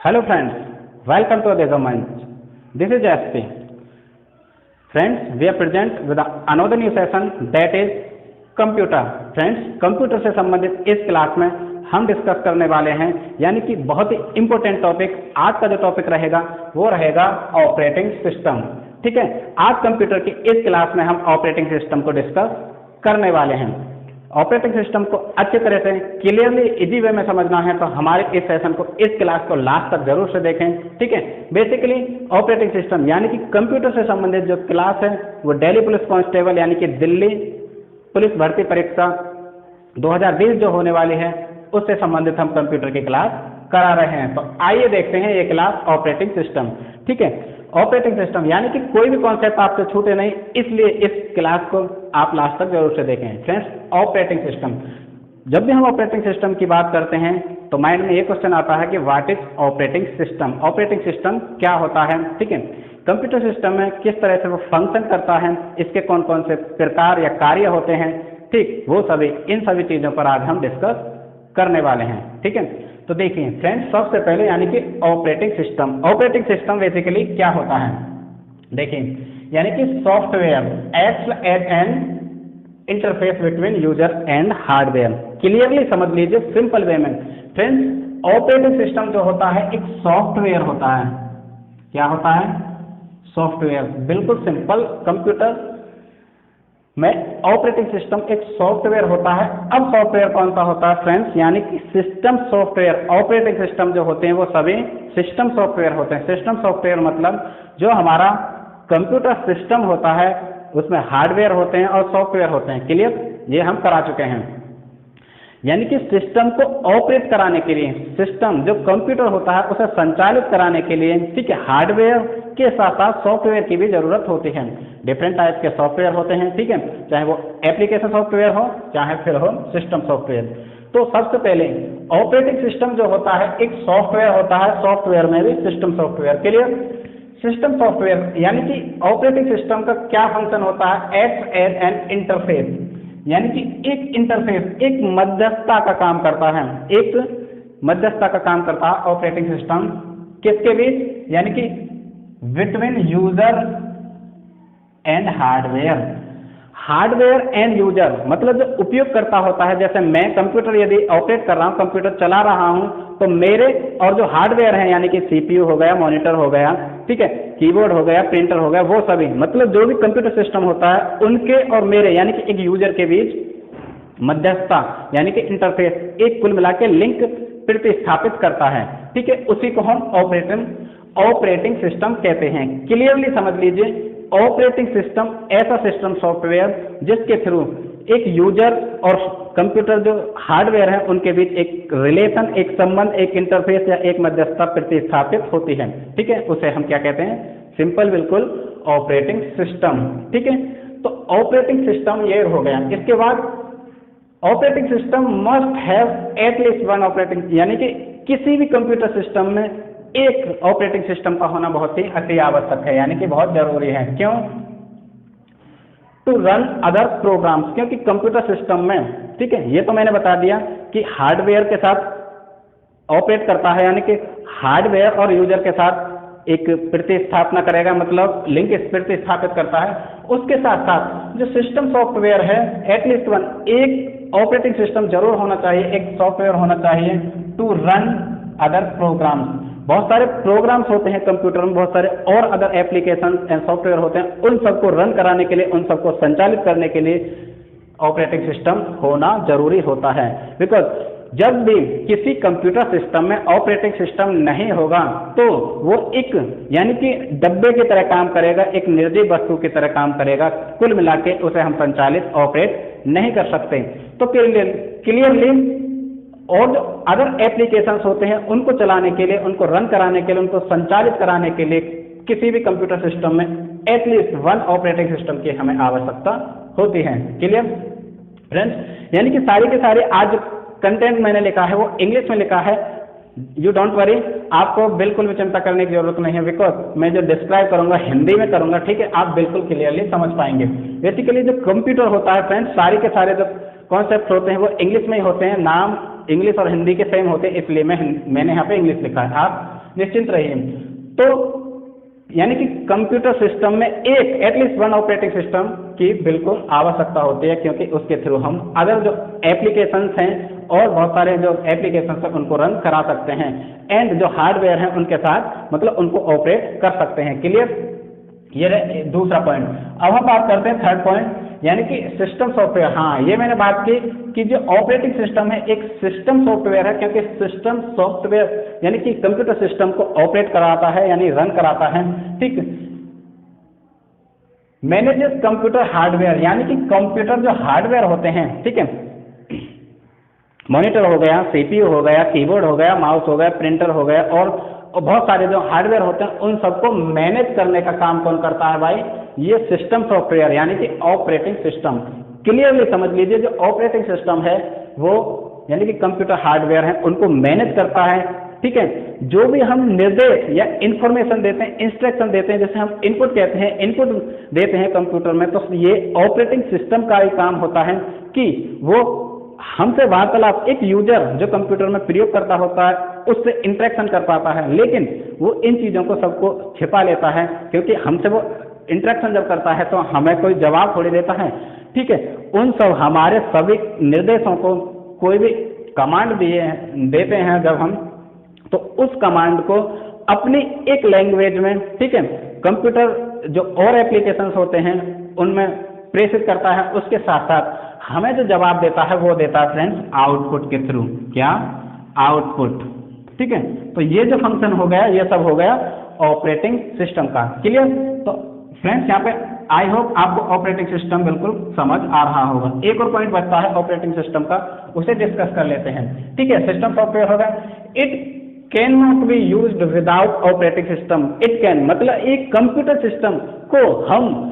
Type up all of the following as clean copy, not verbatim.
Hello friends, welcome to the Minds. This is SP. Friends, we are present with another new session that is computer. Friends, computer से संबंधित इस class में हम discuss करने वाले हैं यानी कि बहुत ही इंपॉर्टेंट टॉपिक. आज का जो टॉपिक रहेगा वो रहेगा ऑपरेटिंग सिस्टम. ठीक है, आज कंप्यूटर की इस क्लास में हम ऑपरेटिंग सिस्टम को डिस्कस करने वाले हैं. ऑपरेटिंग सिस्टम को अच्छी तरह से क्लियरली इजी वे में समझना है तो हमारे इस सेशन को, इस क्लास को लास्ट तक जरूर से देखें. ठीक है, बेसिकली ऑपरेटिंग सिस्टम यानी कि कंप्यूटर से संबंधित जो क्लास है वो दिल्ली पुलिस कांस्टेबल यानी कि दिल्ली पुलिस भर्ती परीक्षा 2020 जो होने वाली है उससे संबंधित हम कंप्यूटर की क्लास करा रहे हैं. तो आइए देखते हैं ये क्लास ऑपरेटिंग सिस्टम. ठीक है, ऑपरेटिंग सिस्टम यानी कि कोई भी कॉन्सेप्ट आपसे छूटे नहीं, इसलिए इस क्लास को आप लास्ट तक जरूर से देखें. फ्रेंड्स, ऑपरेटिंग सिस्टम, जब भी हम ऑपरेटिंग सिस्टम की बात करते हैं तो माइंड में ये क्वेश्चन आता है कि what is operating system. Operating system क्या होता है. ठीक है, कंप्यूटर सिस्टम में किस तरह से वो फंक्शन करता है, इसके कौन कौन से प्रकार या कार्य होते हैं, ठीक, वो सभी इन सभी चीज़ों पर आज हम डिस्कस करने वाले हैं. ठीक है, तो देखिए फ्रेंड्स, सबसे पहले यानी कि operating system. Operating system basically क्या होता है, देखिए, यानी कि software acts as an interface between user and hardware. Clearly समझ लीजिए सिंपल वे में. फ्रेंड्स, ऑपरेटिंग सिस्टम जो होता है एक सॉफ्टवेयर होता है. क्या होता है? सॉफ्टवेयर. बिल्कुल सिंपल, कंप्यूटर में ऑपरेटिंग सिस्टम एक सॉफ्टवेयर होता है. अब सॉफ्टवेयर कौन सा होता है फ्रेंड्स, यानी कि सिस्टम सॉफ्टवेयर. ऑपरेटिंग सिस्टम जो होते हैं वो सभी सिस्टम सॉफ्टवेयर होते हैं. सिस्टम सॉफ्टवेयर मतलब जो हमारा कंप्यूटर सिस्टम होता है उसमें हार्डवेयर होते हैं और सॉफ्टवेयर होते हैं. क्लियर, ये हम करा चुके हैं. यानी कि सिस्टम को ऑपरेट कराने के लिए, सिस्टम जो कंप्यूटर होता है उसे संचालित कराने के लिए, ठीक है, हार्डवेयर के साथ साथ सॉफ्टवेयर की भी जरूरत होती है. डिफरेंट टाइप के सॉफ्टवेयर होते हैं. ठीक है, चाहे वो एप्लीकेशन सॉफ्टवेयर हो चाहे फिर हो सिस्टम सॉफ्टवेयर. तो सबसे पहले ऑपरेटिंग सिस्टम जो होता है एक सॉफ्टवेयर होता है. सॉफ्टवेयर में भी system software. Clear, system software यानी कि ऑपरेटिंग सिस्टम का क्या फंक्शन होता है, एक्ट एज एन इंटरफेस, यानी कि एक इंटरफेस, एक मध्यस्थता का काम करता है. एक मध्यस्थता का काम करता है ऑपरेटिंग सिस्टम. किसके बीच, यानी कि between user and hardware. Hardware and user मतलब जो उपयोगकर्ता होता है, जैसे मैं कंप्यूटर यदि ऑपरेट कर रहा हूँ, कंप्यूटर चला रहा हूँ, तो मेरे और जो हार्डवेयर है यानी कि सीपीयू हो गया, मॉनिटर हो गया, ठीक है, कीबोर्ड हो गया, प्रिंटर हो गया, वो सभी मतलब जो भी कंप्यूटर सिस्टम होता है उनके और मेरे यानी कि एक यूजर के बीच मध्यस्थता यानी कि इंटरफेस, एक कुल मिला के लिंक प्रतिस्थापित करता है. ठीक है, उसी को हम ऑपरेटिंग सिस्टम कहते हैं. क्लियरली समझ लीजिए, ऑपरेटिंग सिस्टम ऐसा सिस्टम सॉफ्टवेयर जिसके थ्रू एक यूजर और कंप्यूटर जो हार्डवेयर है उनके बीच एक रिलेशन, एक संबंध, एक इंटरफेस या एक मध्यस्थता प्रतिस्थापित होती है. ठीक है, उसे हम क्या कहते हैं, सिंपल बिल्कुल ऑपरेटिंग सिस्टम. ठीक है, तो ऑपरेटिंग सिस्टम ये हो गया. इसके बाद operating system must have at least one operating, यानी कि किसी भी कंप्यूटर सिस्टम में एक ऑपरेटिंग सिस्टम का होना बहुत ही अति आवश्यक है, यानी कि बहुत जरूरी है. क्यों? टू रन अदर प्रोग्राम्स, क्योंकि कंप्यूटर सिस्टम में, ठीक है, ये तो मैंने बता दिया कि हार्डवेयर के साथ ऑपरेट करता है, यानी कि हार्डवेयर और यूजर के साथ एक प्रतिस्थापना करेगा, मतलब लिंक प्रतिस्थापित करता है. उसके साथ साथ जो सिस्टम सॉफ्टवेयर है एटलीस्ट वन, एक ऑपरेटिंग सिस्टम जरूर होना चाहिए, एक सॉफ्टवेयर होना चाहिए टू रन अदर प्रोग्राम्स. बहुत सारे प्रोग्राम्स होते हैं कंप्यूटर में, बहुत सारे और अदर एप्लीकेशन एंड सॉफ्टवेयर होते हैं, उन सबको रन कराने के लिए, उन सबको संचालित करने के लिए ऑपरेटिंग सिस्टम होना जरूरी होता है. बिकॉज जब भी किसी कंप्यूटर सिस्टम में ऑपरेटिंग सिस्टम नहीं होगा तो वो एक यानी कि डब्बे की तरह काम करेगा, एक निर्जीव वस्तु की तरह काम करेगा. कुल मिला के उसे हम संचालित ऑपरेट नहीं कर सकते. तो क्लियरली और जो अदर एप्लीकेशंस होते हैं उनको चलाने के लिए, उनको रन कराने के लिए, उनको संचालित कराने के लिए किसी भी कंप्यूटर सिस्टम में एटलीस्ट वन ऑपरेटिंग सिस्टम की हमें आवश्यकता होती है. क्लियर फ्रेंड्स, यानी कि सारी के सारे आज कंटेंट मैंने लिखा है वो इंग्लिश में लिखा है. यू डोंट वरी, आपको बिल्कुल भी चिंता करने की जरूरत नहीं है, बिकॉज मैं जो डिस्क्राइब करूंगा हिंदी में करूंगा. ठीक है, आप बिल्कुल क्लियरली समझ पाएंगे. बेसिकली जो कंप्यूटर होता है फ्रेंड्स, सारे के सारे जो कॉन्सेप्ट होते हैं वो इंग्लिश में ही होते हैं. नाम इंग्लिश और हिंदी के सेम होते हैं, इसलिए मैंने यहाँ पे इंग्लिश लिखा है. आप निश्चिंत रहिए। तो यानी कि कंप्यूटर सिस्टम में एक एटलीस्ट वन ऑपरेटिंग सिस्टम की बिल्कुल आवश्यकता होती है, क्योंकि उसके थ्रू हम अदर जो एप्लीकेशंस हैं और बहुत सारे जो एप्लीकेशंस हैं उनको रन करा सकते हैं, एंड जो हार्डवेयर हैं उनके साथ मतलब उनको ऑपरेट कर सकते हैं। क्लियर? ये दूसरा पॉइंट। अब हम बात करते हैं थर्ड पॉइंट, यानी कि सिस्टम सॉफ्टवेयर। हाँ, ये मैंने बात की कि जो ऑपरेटिंग सिस्टम है एक सिस्टम सॉफ्टवेयर है, क्योंकि सिस्टम सॉफ्टवेयर यानी कि कंप्यूटर सिस्टम को ऑपरेट कराता है यानी रन कराता है। ठीक, मैनेजेस कंप्यूटर हार्डवेयर, यानी कि कंप्यूटर जो हार्डवेयर होते हैं, ठीक है, मॉनिटर हो गया, सीपीयू हो गया, कीबोर्ड हो गया, माउस हो गया, प्रिंटर हो गया, और बहुत सारे जो हार्डवेयर होते हैं उन सबको मैनेज करने का काम कौन करता है भाई? ये सिस्टम सॉफ्टवेयर यानी कि ऑपरेटिंग सिस्टम। क्लियरली समझ लीजिए, जो ऑपरेटिंग सिस्टम है वो यानी कि कंप्यूटर हार्डवेयर है उनको मैनेज करता है। ठीक है, जो भी हम निर्देश या इंफॉर्मेशन देते हैं, इंस्ट्रक्शन देते हैं, जैसे हम इनपुट कहते हैं, इनपुट देते हैं कंप्यूटर में, तो ये ऑपरेटिंग सिस्टम का ही काम होता है कि वो हमसे वार्तालाप, एक यूजर जो कंप्यूटर में प्रयोग करता होता है उससे इंटरेक्शन कर पाता है, लेकिन वो इन चीज़ों को सबको छिपा लेता है, क्योंकि हमसे वो इंटरेक्शन जब करता है तो हमें कोई जवाब थोड़ी देता है। ठीक है, उन सब हमारे सभी निर्देशों को कोई भी कमांड देते हैं जब हम, तो उस कमांड को अपनी एक लैंग्वेज में, ठीक है, कंप्यूटर जो और एप्लीकेशंस होते हैं उनमें प्रेषित करता है। उसके साथ साथ हमें जो जवाब देता है वो देता है फ्रेंड्स आउटपुट के थ्रू। क्या? आउटपुट। ठीक है, तो ये जो फंक्शन हो गया ये सब हो गया ऑपरेटिंग सिस्टम का। क्लियर? तो फ्रेंड्स यहाँ पे आई होप आपको ऑपरेटिंग सिस्टम बिल्कुल समझ आ रहा होगा। एक और पॉइंट बचता है ऑपरेटिंग सिस्टम का, उसे डिस्कस कर लेते हैं। ठीक है, सिस्टम सॉफ्टवेयर होगा, it can not be used without operating system. It can मतलब एक कंप्यूटर सिस्टम को हम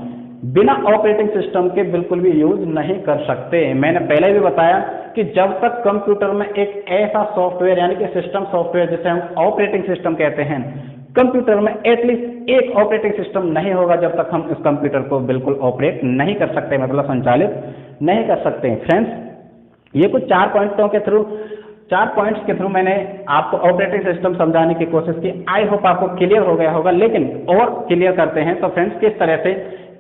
बिना ऑपरेटिंग सिस्टम के बिल्कुल भी यूज नहीं कर सकते। मैंने पहले भी बताया कि जब तक कंप्यूटर में एक ऐसा सॉफ्टवेयर यानी कि सिस्टम सॉफ्टवेयर जिसे हम ऑपरेटिंग सिस्टम कहते हैं, कंप्यूटर में एटलीस्ट एक ऑपरेटिंग सिस्टम नहीं होगा जब तक हम इस कंप्यूटर को बिल्कुल ऑपरेट नहीं कर सकते, मतलब संचालित नहीं कर सकते। फ्रेंड्स, ये कुछ 4 पॉइंट्स के थ्रू मैंने आपको ऑपरेटिंग सिस्टम समझाने की कोशिश की। आई होप आपको क्लियर हो गया होगा, लेकिन और क्लियर करते हैं। तो फ्रेंड्स, किस तरह से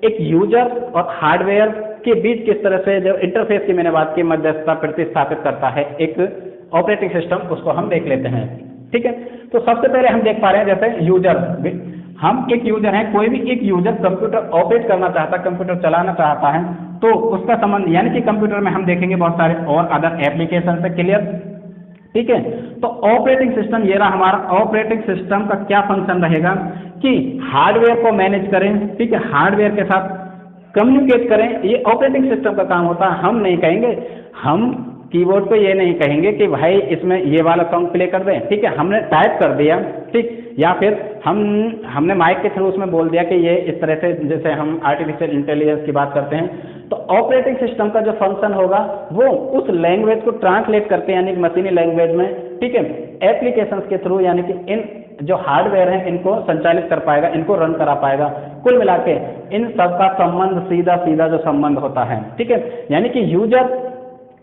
एक यूजर और हार्डवेयर के बीच किस तरह से जो इंटरफेस की मैंने बात की मध्यस्थता प्रतिस्थापित करता है एक ऑपरेटिंग सिस्टम, उसको हम देख लेते हैं। ठीक है, तो सबसे पहले हम देख पा रहे हैं जैसे यूजर, हम एक यूजर हैं, कोई भी एक यूजर कंप्यूटर ऑपरेट करना चाहता है, कंप्यूटर चलाना चाहता है, तो उसका संबंध यानी कि कंप्यूटर में हम देखेंगे बहुत सारे और अदर एप्लीकेशन है। क्लियर? ठीक है, तो ऑपरेटिंग सिस्टम ये रहा हमारा। ऑपरेटिंग सिस्टम का क्या फंक्शन रहेगा कि हार्डवेयर को मैनेज करें, ठीक है, हार्डवेयर के साथ कम्युनिकेट करें, ये ऑपरेटिंग सिस्टम का काम होता है। हम नहीं कहेंगे, हम कीबोर्ड पे ये नहीं कहेंगे कि भाई इसमें ये वाला सॉन्ग प्ले कर दें, ठीक है, हमने टाइप कर दिया, ठीक, या फिर हमने माइक के थ्रू उसमें बोल दिया कि ये इस तरह से, जैसे हम आर्टिफिशियल इंटेलिजेंस की बात करते हैं, तो ऑपरेटिंग सिस्टम का जो फंक्शन होगा वो उस लैंग्वेज को ट्रांसलेट करते हैं यानी मशीनी लैंग्वेज में, ठीक है, एप्लीकेशंस के थ्रू, यानी कि इन जो हार्डवेयर हैं इनको संचालित कर पाएगा, इनको रन करा पाएगा। कुल मिला के इन सब का संबंध सीधा सीधा जो संबंध होता है, ठीक है, यानी कि यूजर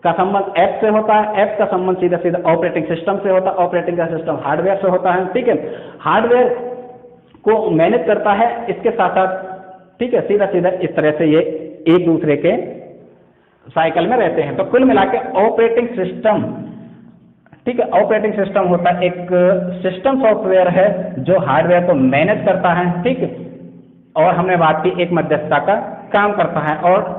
का संबंध ऐप से होता है, ऐप का संबंध सीधा सीधा ऑपरेटिंग सिस्टम से होता है, ऑपरेटिंग का सिस्टम हार्डवेयर से होता है। ठीक है, हार्डवेयर को मैनेज करता है इसके साथ साथ, ठीक है, सीधा सीधा इस तरह से ये एक दूसरे के साइकिल में रहते हैं। तो कुल मिला के ऑपरेटिंग सिस्टम, ठीक है, ऑपरेटिंग सिस्टम होता है एक सिस्टम सॉफ्टवेयर है जो हार्डवेयर को मैनेज करता है, ठीक, और हमने बात की एक मध्यस्थता का काम करता है और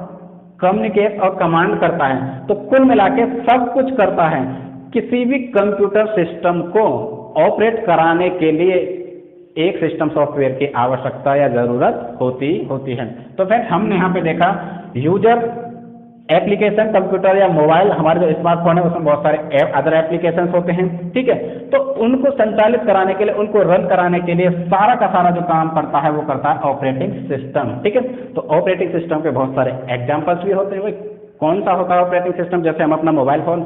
कम्युनिकेट और कमांड करता है। तो कुल मिला के सब कुछ करता है। किसी भी कंप्यूटर सिस्टम को ऑपरेट कराने के लिए एक सिस्टम सॉफ्टवेयर की आवश्यकता या जरूरत होती है। तो फ्रेंड्स, हमने यहाँ पे देखा यूजर, एप्लीकेशन, कंप्यूटर या मोबाइल, हमारे जो स्मार्टफोन है उसमें बहुत सारे अदर एप्लीकेशन होते हैं, ठीक है, तो उनको संचालित कराने के लिए, उनको रन कराने के लिए सारा का सारा जो काम करता है वो करता है ऑपरेटिंग सिस्टम। ठीक है, तो ऑपरेटिंग सिस्टम के बहुत सारे एग्जाम्पल्स भी होते हैं। भाई कौन सा होता है ऑपरेटिंग सिस्टम? जैसे हम अपना मोबाइल फोन,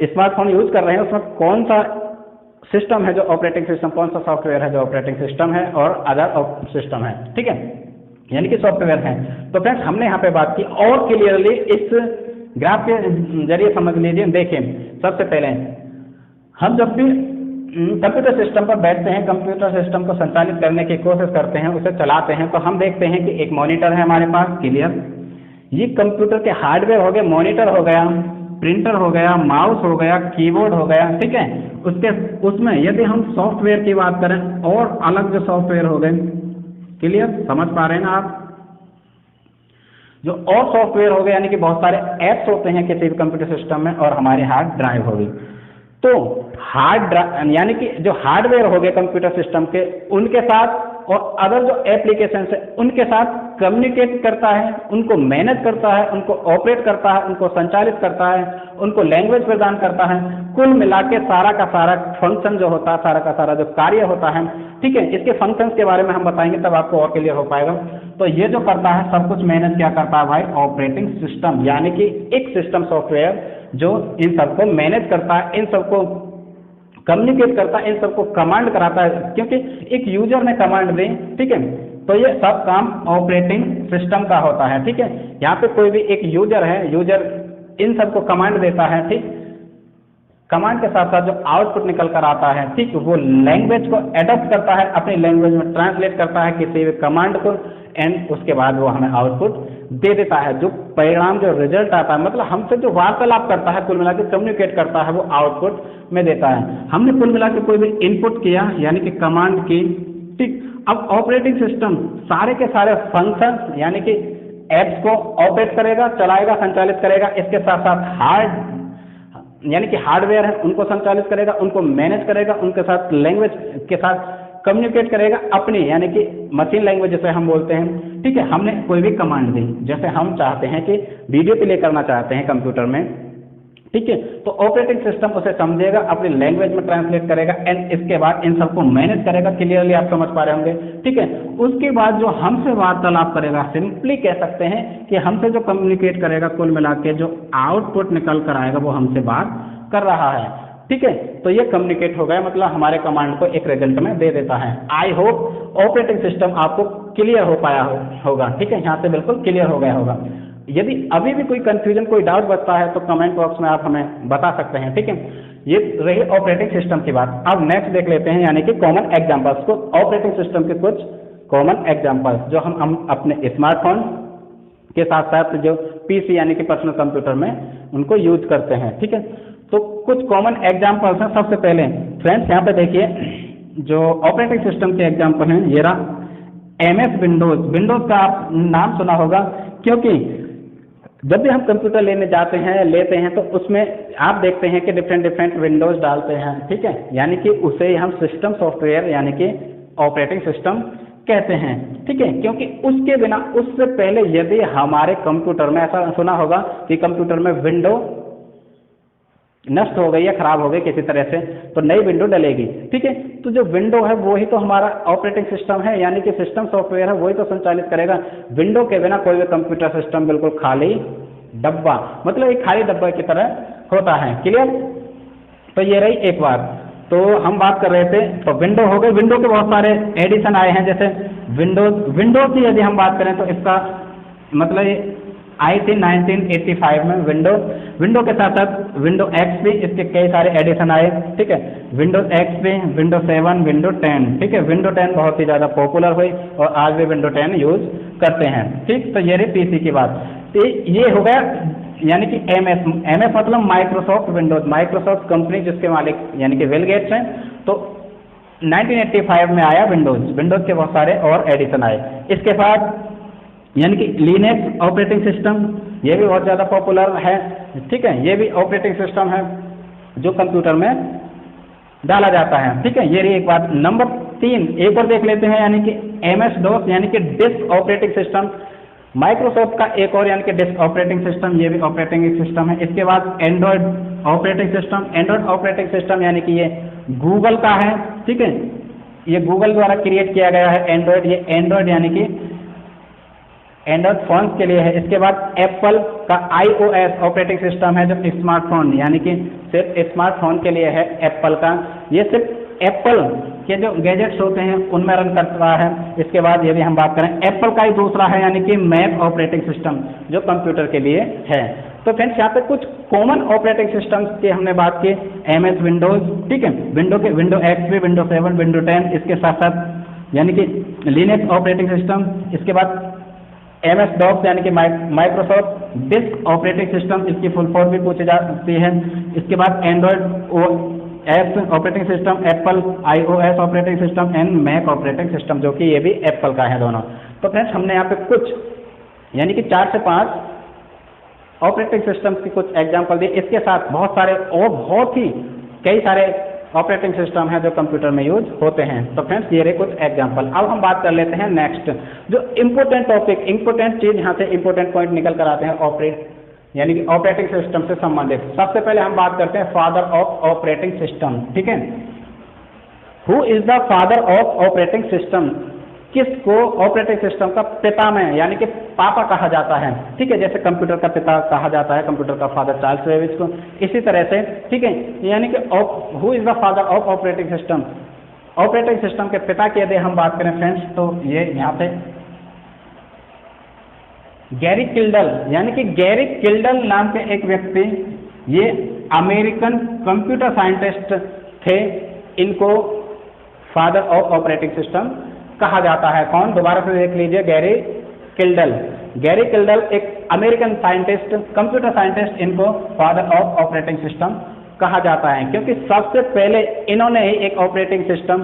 स्मार्टफोन यूज कर रहे हैं, उसमें कौन सा सिस्टम है जो ऑपरेटिंग सिस्टम, कौन सा सॉफ्टवेयर है जो ऑपरेटिंग सिस्टम है और अदर सिस्टम है, ठीक है, यानी कि सॉफ्टवेयर है। तो फ्रेंड्स, हमने यहाँ पे बात की और क्लियरली इस ग्राफ के जरिए समझ लीजिए। देखिए, सबसे पहले हम जब भी कंप्यूटर सिस्टम पर बैठते हैं, कंप्यूटर सिस्टम को संचालित करने की कोशिश करते हैं, उसे चलाते हैं, तो हम देखते हैं कि एक मॉनिटर है हमारे पास, क्लियर। ये कंप्यूटर के हार्डवेयर हो गए, मॉनिटर हो गया, प्रिंटर हो गया, माउस हो गया, कीबोर्ड हो गया, ठीक है। उसमें यदि हम सॉफ्टवेयर की बात करें और अलग जो सॉफ्टवेयर हो गए, क्लियर, समझ पा रहे हैं ना आप। जो और सॉफ्टवेयर हो गए यानी कि बहुत सारे ऐप्स होते हैं किसी भी कंप्यूटर सिस्टम में, और हमारे हार्ड ड्राइव हो गई। तो हार्ड ड्राइव यानी कि जो हार्डवेयर हो गए कंप्यूटर सिस्टम के, उनके साथ और अदर जो एप्लीकेशन है उनके साथ कम्युनिकेट करता है, उनको मैनेज करता है, उनको ऑपरेट करता है, उनको संचालित करता है, उनको लैंग्वेज प्रदान करता है। कुल मिला के सारा का सारा फंक्शन जो होता है, सारा का सारा जो कार्य होता है, ठीक है। इसके फंक्शंस के बारे में हम बताएंगे तब आपको और क्लियर हो पाएगा। तो ये जो करता है सब कुछ मैनेज क्या करता है भाई, ऑपरेटिंग सिस्टम, यानी कि एक सिस्टम सॉफ्टवेयर जो इन सबको मैनेज करता है, इन सबको कम्युनिकेट करता है, इन सबको कमांड कराता है, क्योंकि एक यूजर ने कमांड दी, ठीक है, तो ये सब काम ऑपरेटिंग सिस्टम का होता है, ठीक है। यहाँ पे कोई भी एक यूजर है, यूजर इन सबको कमांड देता है, ठीक। कमांड के साथ साथ जो आउटपुट निकल कर आता है, ठीक, वो लैंग्वेज को एडॉप्ट करता है, अपनी लैंग्वेज में ट्रांसलेट करता है किसी भी कमांड को, एंड उसके बाद वो हमें आउटपुट दे देता है। जो परिणाम, जो रिजल्ट आता है, मतलब हमसे जो वार्तालाप करता है, कुल मिला के कम्युनिकेट करता है, वो आउटपुट में देता है। हमने कुल मिला के कोई भी इनपुट किया यानी कि कमांड की, ठीक। अब ऑपरेटिंग सिस्टम सारे के सारे फंक्शन यानी कि एप्स को ऑपरेट करेगा, चलाएगा, संचालित करेगा। इसके साथ साथ हार्ड यानी कि हार्डवेयर है उनको संचालित करेगा, उनको मैनेज करेगा, उनके साथ लैंग्वेज के साथ कम्युनिकेट करेगा, अपनी यानी कि मशीन लैंग्वेज जैसे हम बोलते हैं, ठीक है। हमने कोई भी कमांड दी, जैसे हम चाहते हैं कि वीडियो प्ले करना चाहते हैं कंप्यूटर में, ठीक है, तो ऑपरेटिंग सिस्टम उसे समझेगा, अपनी लैंग्वेज में ट्रांसलेट करेगा, एंड इसके बाद इन सबको मैनेज करेगा। क्लियरली आप समझ पा रहे होंगे, ठीक है। उसके बाद जो हमसे वार्तालाप करेगा, सिंपली कह सकते हैं कि हमसे जो कम्युनिकेट करेगा, कुल मिला के जो आउटपुट निकल कर आएगा वो हमसे बात कर रहा है, ठीक है। तो ये कम्युनिकेट हो गया, मतलब हमारे कमांड को एक रिजल्ट में दे देता है। आई होप ऑपरेटिंग सिस्टम आपको क्लियर हो पाया होगा, ठीक है, यहाँ से बिल्कुल क्लियर हो गया होगा। यदि अभी भी कोई कंफ्यूजन, कोई डाउट बचता है तो कमेंट बॉक्स में आप हमें बता सकते हैं, ठीक है। ये रही ऑपरेटिंग सिस्टम की बात। अब नेक्स्ट देख लेते हैं यानी कि कॉमन एग्जांपल्स को, ऑपरेटिंग सिस्टम के कुछ कॉमन एग्जांपल्स जो हम अपने स्मार्टफोन के साथ साथ जो पीसी यानी कि पर्सनल कंप्यूटर में उनको यूज करते हैं, ठीक है। तो कुछ कॉमन एग्जांपल्स हैं। सबसे पहले फ्रेंड्स यहाँ पे देखिए जो ऑपरेटिंग सिस्टम के एग्जांपल हैं, ये रहा MS विंडोज। विंडोज का आप नाम सुना होगा, क्योंकि जब भी हम कंप्यूटर लेते हैं तो उसमें आप देखते हैं कि डिफरेंट विंडोज डालते हैं, ठीक है, यानी कि उसे हम सिस्टम सॉफ्टवेयर यानी कि ऑपरेटिंग सिस्टम कहते हैं, ठीक है। क्योंकि उसके बिना, उससे पहले यदि हमारे कंप्यूटर में, ऐसा सुना होगा कि कंप्यूटर में विंडो नष्ट हो गई या खराब हो गई किसी तरह से, तो नई विंडो डलेगी, ठीक है। तो जो विंडो है वो ही तो हमारा ऑपरेटिंग सिस्टम है, यानी कि सिस्टम सॉफ्टवेयर है, वही तो संचालित करेगा। विंडो के बिना कोई भी कंप्यूटर सिस्टम बिल्कुल खाली डब्बा, मतलब एक खाली डब्बा की तरह होता है, क्लियर। तो ये रही एक बात। तो हम बात कर रहे थे, तो विंडो हो गई। विंडो के बहुत सारे एडिशन आए हैं, जैसे विंडोज की यदि हम बात करें तो इसका मतलब आई थी 1985 में विंडो के साथ साथ विंडो XP, इसके कई सारे एडिशन आए, ठीक है। विंडो XP, विंडो 7, विंडो 10, ठीक है। विंडो 10 बहुत ही ज़्यादा पॉपुलर हुई और आज भी विंडो 10 यूज करते हैं, ठीक। तो ये रही पीसी की बात। तो ये हो गया यानी कि MS मतलब माइक्रोसॉफ्ट विंडोज, माइक्रोसॉफ्ट कंपनी जिसके मालिक यानी कि बिल गेट्स हैं। तो 1985 में आया विंडोज के बहुत सारे और एडिशन आए। इसके बाद यानी कि लिनक्स ऑपरेटिंग सिस्टम, ये भी बहुत ज़्यादा पॉपुलर है, ठीक है। ये भी ऑपरेटिंग सिस्टम है जो कंप्यूटर में डाला जाता है, ठीक है। ये रही एक बात। नंबर 3 एक और देख लेते हैं, यानी कि MS DOS यानी कि डिस्क ऑपरेटिंग सिस्टम, माइक्रोसॉफ्ट का एक और यानी कि डिस्क ऑपरेटिंग सिस्टम, ये भी ऑपरेटिंग सिस्टम है। इसके बाद Android operating system, Android operating system यानी कि ये गूगल का है, ठीक है। ये गूगल द्वारा क्रिएट किया गया है एंड्रॉयड, ये एंड्रॉयड यानी कि एंड्रॉयड फोन के लिए है। इसके बाद एप्पल का iOS ऑपरेटिंग सिस्टम है जो स्मार्टफोन यानी कि सिर्फ स्मार्टफोन के लिए है एप्पल का। ये सिर्फ एप्पल के जो गैजेट्स होते हैं उनमें रन करता है। इसके बाद यदि हम बात करें एप्पल का ही दूसरा है यानी कि मैक ऑपरेटिंग सिस्टम जो कंप्यूटर के लिए है, तो फ्रेंड्स यहाँ पे कुछ कॉमन ऑपरेटिंग सिस्टम्स की हमने बात की, MS विंडोज, ठीक है, विंडो XP, विंडो 7, विंडो 10, इसके साथ साथ यानी कि लिनक्स ऑपरेटिंग सिस्टम, इसके बाद MS DOS यानी कि माइक्रोसॉफ्ट डिस्क ऑपरेटिंग सिस्टम, इसकी फुल फॉर्म भी पूछी जाती है। इसके बाद Android OS operating system, Apple iOS operating system and Mac operating system, जो कि ये भी एप्पल का है दोनों। तो फ्रेंड्स हमने यहाँ पे कुछ यानी कि 4 से 5 ऑपरेटिंग सिस्टम्स की कुछ एग्जाम्पल दिए। इसके साथ बहुत सारे और बहुत ही कई सारे ऑपरेटिंग सिस्टम हैं जो कंप्यूटर में यूज होते हैं। तो फ्रेंड्स ये रहे कुछ एग्जाम्पल। अब हम बात कर लेते हैं नेक्स्ट, जो इम्पोर्टेंट टॉपिक, इम्पोर्टेंट चीज, यहाँ से इम्पोर्टेंट पॉइंट निकल कर आते हैं यानी कि ऑपरेटिंग सिस्टम से संबंधित। सबसे पहले हम बात करते हैं फादर ऑफ ऑपरेटिंग सिस्टम, ठीक है। Who is the father of operating system, किसको ऑपरेटिंग सिस्टम का पिता में यानी कि पापा कहा जाता है, ठीक है। जैसे कंप्यूटर का पिता कहा जाता है, कंप्यूटर का फादर चार्ल्स बेबेज को, इसी तरह से, ठीक है। यानी कि who is the father of operating system, operating system के पिता की यदि हम बात करें फ्रेंड्स, तो ये यहाँ पे गैरी किल्डल, यानी कि गैरी किल्डल नाम के एक व्यक्ति, ये अमेरिकन कंप्यूटर साइंटिस्ट थे, इनको फादर ऑफ ऑपरेटिंग सिस्टम कहा जाता है। कौन, दोबारा से देख लीजिए, गैरी किल्डल। गैरी किल्डल एक अमेरिकन साइंटिस्ट, कंप्यूटर साइंटिस्ट, इनको फादर ऑफ ऑपरेटिंग सिस्टम कहा जाता है, क्योंकि सबसे पहले इन्होंने ही एक ऑपरेटिंग सिस्टम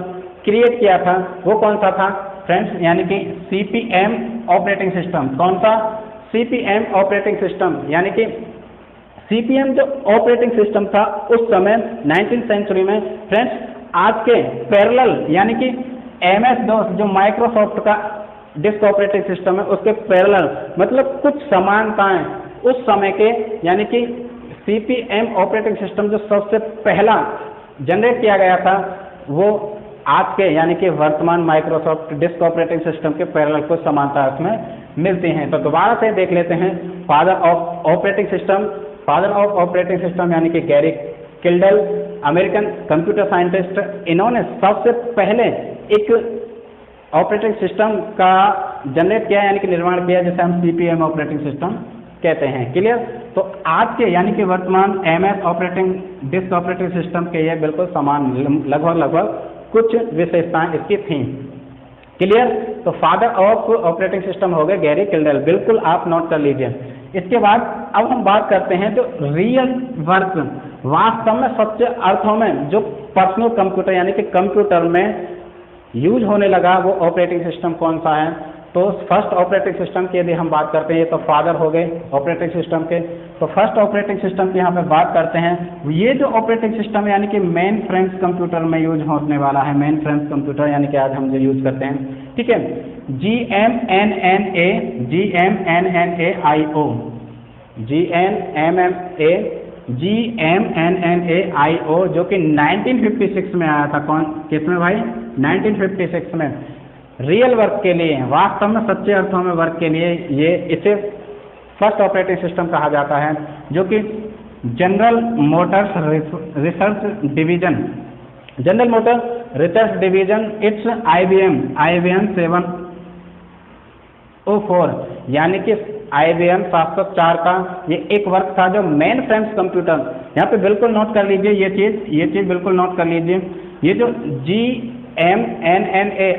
क्रिएट किया था। वो कौन सा था फ्रेंड्स, यानी कि CP/M ऑपरेटिंग सिस्टम। कौन सा, CP/M ऑपरेटिंग सिस्टम, यानी कि CP/M जो ऑपरेटिंग सिस्टम था उस समय 19th सेंचुरी में फ्रेंड्स, आज के पैरेलल यानी कि MS DOS जो माइक्रोसॉफ्ट का डिस्क ऑपरेटिंग सिस्टम है उसके पैरेलल, मतलब कुछ समानताएं उस समय के, यानी कि CP/M ऑपरेटिंग सिस्टम जो सबसे पहला जनरेट किया गया था, वो आज के यानी कि वर्तमान माइक्रोसॉफ्ट डिस्क ऑपरेटिंग सिस्टम के पैरेलल कुछ समानता उसमें मिलती हैं। तो दोबारा से देख लेते हैं, father of operating system, father of operating system यानी कि गैरी किल्डल, अमेरिकन कंप्यूटर साइंटिस्ट, इन्होंने सबसे पहले एक ऑपरेटिंग सिस्टम का जनरेट किया यानी कि निर्माण किया, जिसे हम CP/M ऑपरेटिंग सिस्टम कहते हैं। क्लियर। तो आज के यानी कि वर्तमान MS operating disc operating system के ये बिल्कुल समान, लगभग कुछ विशेषताएं इसकी थी। क्लियर। तो फादर ऑफ ऑपरेटिंग सिस्टम हो गए गैरी किल्डल, बिल्कुल आप नोट कर लीजिए। इसके बाद अब हम बात करते हैं जो रियल वर्क, वास्तव में सच्चे अर्थों में जो पर्सनल कंप्यूटर यानी कि कंप्यूटर में यूज होने लगा, वो ऑपरेटिंग सिस्टम कौन सा है। तो फर्स्ट ऑपरेटिंग सिस्टम की यदि हम बात करते हैं, तो फादर हो गए ऑपरेटिंग सिस्टम के। तो फर्स्ट ऑपरेटिंग सिस्टम की यहाँ पे बात करते हैं, ये जो ऑपरेटिंग सिस्टम यानी कि मेन फ्रेम्स कंप्यूटर में यूज होने वाला है, मेन फ्रेम्स कंप्यूटर यानी कि आज हम जो यूज करते हैं, ठीक है, GMNNA, जो कि 1956 में आया था। कौन, किसमें भाई, 1956 में। रियल वर्क के लिए, वास्तव में सच्चे अर्थों में वर्क के लिए, ये इसे फर्स्ट ऑपरेटिंग सिस्टम कहा जाता है, जो कि general Motors research division, general motor research division, it's IBM 704 यानी कि IBM 704 का ये एक वर्क था, जो मेन फ्रेम्स कंप्यूटर, यहाँ पे बिल्कुल नोट कर लीजिए ये चीज़ बिल्कुल नोट कर लीजिए। ये जो GMNNA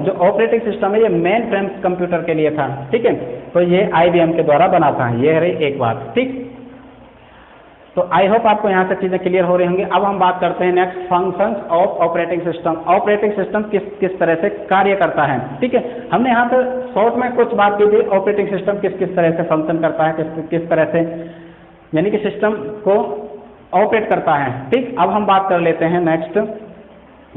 जो ऑपरेटिंग सिस्टम है, ये मेन फ्रेम्स कंप्यूटर के लिए था, ठीक है। तो ये IBM के द्वारा बना था, ये रही एक बात, ठीक। तो आई होप आपको यहाँ से चीज़ें क्लियर हो रही होंगी। अब हम बात करते हैं next, functions of operating system. Operating system किस तरह से कार्य करता है, ठीक है। हमने यहाँ पर शॉर्ट में कुछ बात की थी, ऑपरेटिंग सिस्टम किस तरह से फंक्शन करता है, किस तरह से यानी कि सिस्टम को ऑपरेट करता है, ठीक। अब हम बात कर लेते हैं नेक्स्ट,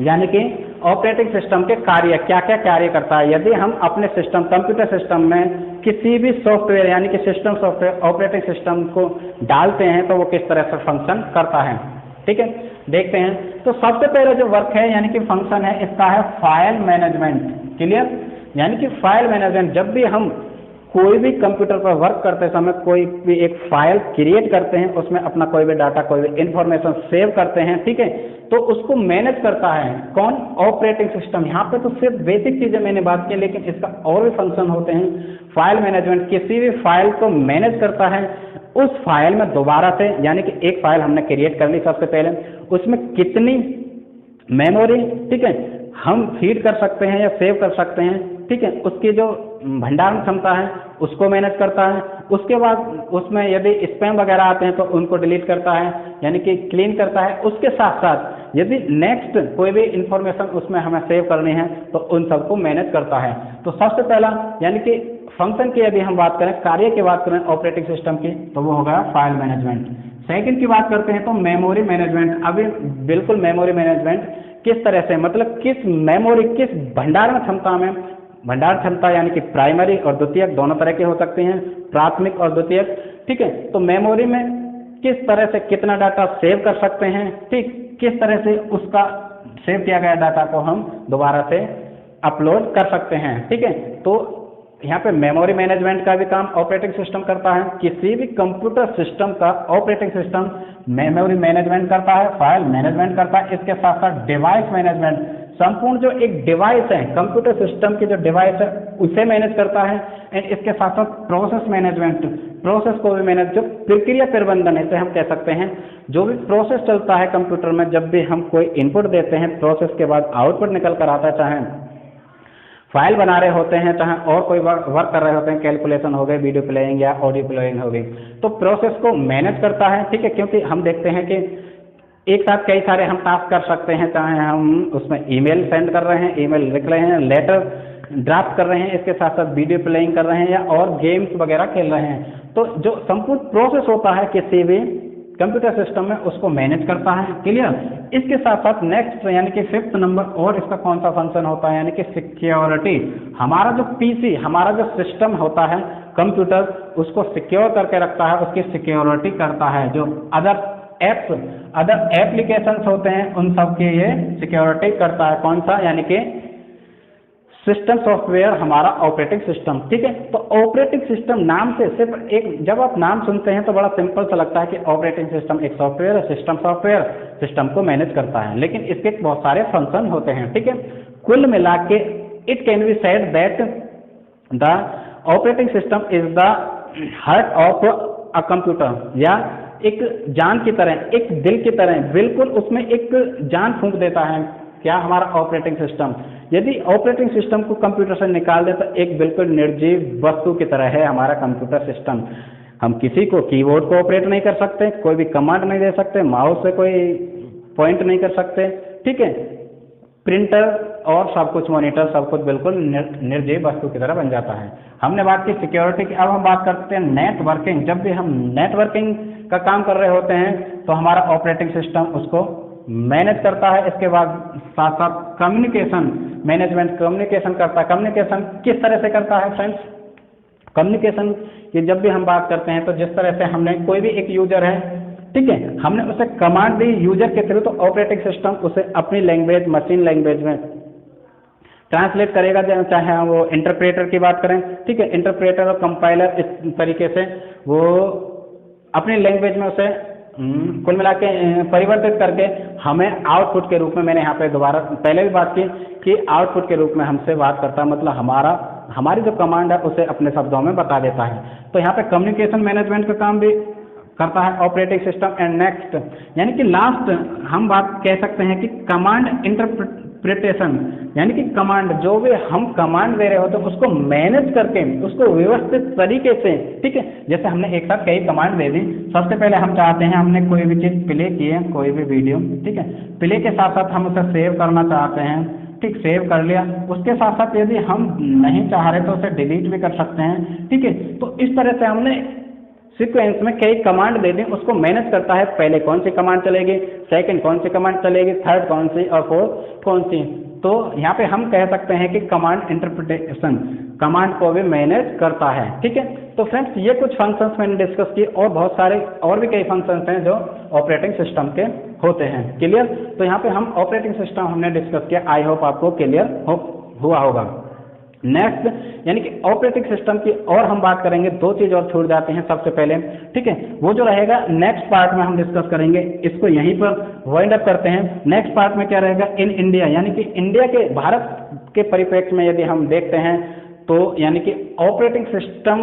यानी कि ऑपरेटिंग सिस्टम के कार्य, क्या क्या कार्य करता है। यदि हम अपने सिस्टम, कंप्यूटर सिस्टम में किसी भी सॉफ्टवेयर यानी कि सिस्टम सॉफ्टवेयर ऑपरेटिंग सिस्टम को डालते हैं, तो वो किस तरह से फंक्शन करता है, ठीक है, देखते हैं। तो सबसे पहले जो वर्क है यानी कि फंक्शन है, इसका है फाइल मैनेजमेंट। क्लियर। यानी कि फाइल मैनेजमेंट, जब भी हम कोई भी कंप्यूटर पर वर्क करते समय कोई भी एक फाइल क्रिएट करते हैं, उसमें अपना कोई भी डाटा, कोई भी इंफॉर्मेशन सेव करते हैं, ठीक है, तो उसको मैनेज करता है कौन, ऑपरेटिंग सिस्टम। यहाँ पे तो सिर्फ बेसिक चीजें मैंने बात की, लेकिन इसका और भी फंक्शन होते हैं। फाइल मैनेजमेंट, किसी भी फाइल को मैनेज करता है, उस फाइल में दोबारा से, यानी कि एक फाइल हमने क्रिएट कर ली सबसे पहले, उसमें कितनी मेमोरी, ठीक है, हम फीड कर सकते हैं या सेव कर सकते हैं, ठीक है, उसकी जो भंडारण क्षमता है उसको मैनेज करता है। उसके बाद उसमें यदि स्पैम वगैरह आते हैं तो उनको डिलीट करता है, यानी कि क्लीन करता है। उसके साथ साथ यदि नेक्स्ट कोई भी इंफॉर्मेशन उसमें हमें सेव करनी है तो उन सबको मैनेज करता है। तो सबसे पहला यानी कि फंक्शन की यदि हम बात करें, कार्य की बात करें ऑपरेटिंग सिस्टम की, तो वो होगा फाइल मैनेजमेंट। सेकंड की बात करते हैं तो मेमोरी मैनेजमेंट। अभी बिल्कुल मेमोरी मैनेजमेंट किस तरह से, मतलब किस मेमोरी, किस भंडारण क्षमता में, भंडार क्षमता यानी कि प्राइमरी और द्वितीयक दोनों तरह के हो सकते हैं, प्राथमिक और द्वितीयक, ठीक है। तो मेमोरी में किस तरह से कितना डाटा सेव कर सकते हैं, ठीक, किस तरह से उसका सेव किया गया डाटा को हम दोबारा से अपलोड कर सकते हैं, ठीक है। तो यहाँ पे मेमोरी मैनेजमेंट का भी काम ऑपरेटिंग सिस्टम करता है। किसी भी कंप्यूटर सिस्टम का ऑपरेटिंग सिस्टम मेमोरी मैनेजमेंट करता है, फाइल मैनेजमेंट करता है, इसके साथ साथ डिवाइस मैनेजमेंट, संपूर्ण जो एक डिवाइस है कंप्यूटर सिस्टम की जो डिवाइस है उसे मैनेज करता है। एंड इसके साथ साथ प्रोसेस मैनेजमेंट, प्रोसेस को भी मैनेज, जो प्रक्रिया प्रबंधन इसे हम कह सकते हैं, जो भी प्रोसेस चलता है कंप्यूटर में, जब भी हम कोई इनपुट देते हैं प्रोसेस के बाद आउटपुट निकल कर आता है, चाहे फाइल बना रहे होते हैं, चाहे और कोई वर्क कर रहे होते हैं, कैलकुलेशन हो गए, वीडियो प्लेइंग या ऑडियो प्लेइंग हो गई, तो प्रोसेस को मैनेज करता है, ठीक है। क्योंकि हम देखते हैं कि एक साथ कई सारे हम टास्क कर सकते हैं, चाहे हम उसमें ईमेल सेंड कर रहे हैं, ईमेल लिख रहे हैं, लेटर ड्राफ्ट कर रहे हैं, इसके साथ साथ वीडियो प्लेइंग कर रहे हैं या और गेम्स वगैरह खेल रहे हैं। तो जो संपूर्ण प्रोसेस होता है किसी भी कंप्यूटर सिस्टम में उसको मैनेज करता है, क्लियर। इसके साथ साथ नेक्स्ट यानी कि फिफ्थ नंबर और इसका कौन सा फंक्शन होता है, यानी कि सिक्योरिटी। हमारा जो पीसी, हमारा जो सिस्टम होता है कंप्यूटर, उसको सिक्योर करके रखता है, उसकी सिक्योरिटी करता है। जो अदर एप्स, अदर एप्लीकेशंस होते हैं उन सब की ये सिक्योरिटी करता है। कौन सा, यानी कि सिस्टम सॉफ्टवेयर, हमारा ऑपरेटिंग सिस्टम, ठीक है। तो ऑपरेटिंग सिस्टम नाम से सिर्फ एक, जब आप नाम सुनते हैं तो बड़ा सिंपल सा लगता है कि ऑपरेटिंग सिस्टम एक सॉफ्टवेयर है, सिस्टम सॉफ्टवेयर सिस्टम को मैनेज करता है, लेकिन इसके बहुत सारे फंक्शन होते हैं, ठीक है। कुल मिला के it can be said that the operating system is the heart of a computer, या एक जान की तरह, एक दिल की तरह, बिल्कुल उसमें एक जान फूंक देता है क्या, हमारा ऑपरेटिंग सिस्टम। यदि ऑपरेटिंग सिस्टम को कंप्यूटर से निकाल दे तो एक बिल्कुल निर्जीव वस्तु की तरह है हमारा कंप्यूटर सिस्टम। हम किसी को कीबोर्ड को ऑपरेट नहीं कर सकते, कोई भी कमांड नहीं दे सकते, माउस से कोई पॉइंट नहीं कर सकते, ठीक है। प्रिंटर और सब कुछ, मॉनिटर, सब कुछ बिल्कुल निर्जीव वस्तु की तरह बन जाता है। हमने बात की सिक्योरिटी की, अब हम बात करते हैं नेटवर्किंग। जब भी हम नेटवर्किंग का काम कर रहे होते हैं तो हमारा ऑपरेटिंग सिस्टम उसको मैनेज करता है। इसके बाद साथ साथ कम्युनिकेशन मैनेजमेंट, कम्युनिकेशन करता है। कम्युनिकेशन किस तरह से करता है फ्रेंड्स, कम्युनिकेशन की जब भी हम बात करते हैं तो जिस तरह से हमने, कोई भी एक यूजर है, ठीक है, हमने उसे कमांड दी यूजर के थ्रू, तो ऑपरेटिंग सिस्टम उसे अपनी लैंग्वेज, मशीन लैंग्वेज में ट्रांसलेट करेगा। चाहे हम वो इंटरप्रेटर की बात करें, ठीक है, इंटरप्रेटर और कंपाइलर इस तरीके से वो अपनी लैंग्वेज में उसे कुल मिला के परिवर्तित करके हमें आउटपुट के रूप में, मैंने यहाँ पे दोबारा पहले भी बात की कि आउटपुट के रूप में हमसे बात करता है, मतलब हमारी जो कमांड है उसे अपने शब्दों में बता देता है। तो यहाँ पे कम्युनिकेशन मैनेजमेंट का काम भी करता है ऑपरेटिंग सिस्टम। एंड नेक्स्ट यानी कि लास्ट हम बात कह सकते हैं कि कमांड इंटरप्रिटेशन, यानी कि कमांड, जो भी हम कमांड दे रहे होते हैं उसको मैनेज करके, उसको व्यवस्थित तरीके से, ठीक है। जैसे हमने एक साथ कई कमांड दे दी, सबसे पहले हम चाहते हैं, हमने कोई भी चीज़ प्ले की है, कोई भी वीडियो, ठीक है, प्ले के साथ साथ हम उसे सेव करना चाहते हैं, ठीक, सेव कर लिया। उसके साथ साथ यदि हम नहीं चाह रहे तो उसे डिलीट भी कर सकते हैं, ठीक है। तो इस तरह से हमने सीक्वेंस में कई कमांड दे दी, उसको मैनेज करता है। पहले कौन सी कमांड चलेगी, सेकंड कौन सी कमांड चलेगी, थर्ड कौन सी और फोर्थ कौन सी। तो यहाँ पे हम कह सकते हैं कि कमांड इंटरप्रिटेशन कमांड को भी मैनेज करता है, ठीक है। तो फ्रेंड्स ये कुछ फंक्शंस मैंने डिस्कस किए, और बहुत सारे और भी कई फंक्शंस हैं जो ऑपरेटिंग सिस्टम के होते हैं, क्लियर। तो यहाँ पे हम ऑपरेटिंग सिस्टम हमने डिस्कस किया, आई होप आपको क्लियर हुआ होगा। नेक्स्ट यानी कि ऑपरेटिंग सिस्टम की और हम बात करेंगे, दो चीज और छूट जाते हैं सबसे पहले, ठीक है, वो जो रहेगा नेक्स्ट पार्ट में हम डिस्कस करेंगे, इसको यहीं पर वाइंड अप करते हैं। नेक्स्ट पार्ट में क्या रहेगा, इन इंडिया, यानी कि इंडिया के, भारत के परिप्रेक्ष्य में यदि हम देखते हैं तो यानी कि ऑपरेटिंग सिस्टम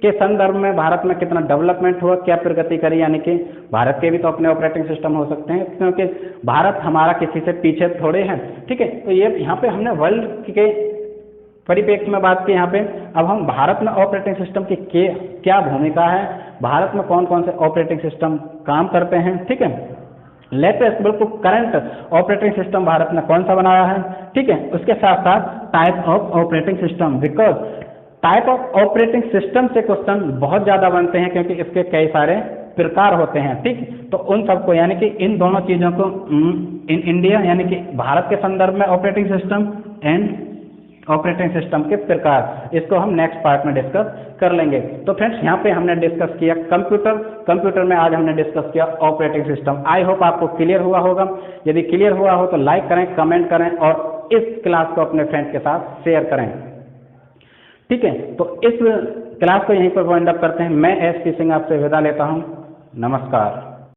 के संदर्भ में भारत में कितना डेवलपमेंट हुआ, क्या प्रगति करी, यानी कि भारत के भी तो अपने ऑपरेटिंग सिस्टम हो सकते हैं, क्योंकि भारत हमारा किसी से पीछे थोड़े हैं। ठीक है, तो ये यहाँ पे हमने वर्ल्ड के परिप्रेक्ष्य में बात की। यहाँ पे अब हम भारत में ऑपरेटिंग सिस्टम की क्या भूमिका है, भारत में कौन कौन से ऑपरेटिंग सिस्टम काम करते हैं। ठीक है, लेटेस्ट बिल्कुल करंट ऑपरेटिंग सिस्टम भारत ने कौन सा बनाया है। ठीक है, उसके साथ साथ type of operating system, because type of operating system से क्वेश्चन बहुत ज़्यादा बनते हैं, क्योंकि इसके कई सारे प्रकार होते हैं। ठीक, तो उन सबको यानी कि इन दोनों चीज़ों को इन इंडिया यानी कि भारत के संदर्भ में operating system and operating system के प्रकार, इसको हम नेक्स्ट पार्ट में डिस्कस कर लेंगे। तो फ्रेंड्स, यहाँ पे हमने डिस्कस किया कंप्यूटर में आज हमने डिस्कस किया ऑपरेटिंग सिस्टम। आई होप आपको क्लियर हुआ होगा। यदि क्लियर हुआ हो तो लाइक करें, कमेंट करें और इस क्लास को अपने फ्रेंड के साथ शेयर करें। ठीक है, तो इस क्लास को यहीं पर वाइंड अप करते हैं। मैं एस पी सिंह आपसे विदा लेता हूँ। नमस्कार।